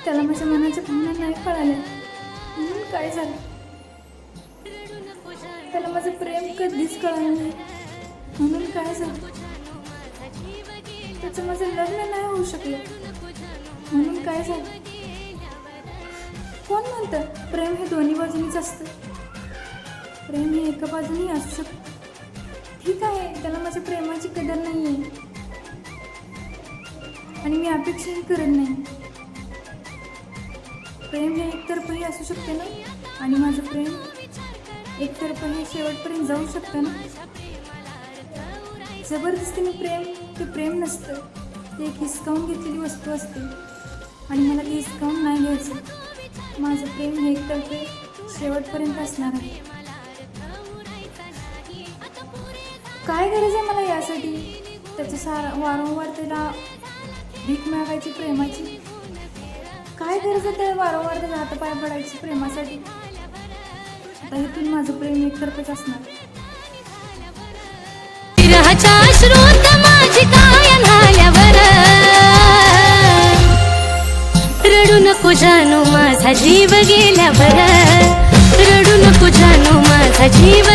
त्याला माझ्या मनाच्या भावना नाही कळाल्या म्हणून काय झालं. त्याला माझं प्रेम कधीच कळालं नाही म्हणून काय झालं. त्याचं माझं लग्न नाही होऊ शकलं म्हणून काय झालं. कोण म्हणतं प्रेम हे दोन्ही बाजूनीच असतं. प्रेम हे एका बाजूनी असू शकतं. ठीक आहे, त्याला माझ्या प्रेमाची कदर नाही आहे आणि मी अपेक्षाही करत नाही. प्रेम हे एकतर्फही असू शकते ना आणि माझं प्रेम एकतर्फही शेवटपर्यंत जाऊ शकतं ना. जबरदस्तीने प्रेम ते प्रेम नसतं. ते एक हिसकावून घेतलेली वस्तू असते आणि मला ती हिसकावून नाही घ्यायचं. माझं प्रेम हे एकतर्फे शेवटपर्यंत असणार आहे. काय गरज आहे मला यासाठी त्याच्या वारंवार त्याला भीक मागायची प्रेमाची. काय गरज आहे त्या वारंवार त्याला हातापाय पडायची प्रेमासाठी. आता इथून माझं प्रेम एकतर्फेच असणार. रडू नको जानू माझा जीव गेल्यावर, रडू नको जानू माझा जीव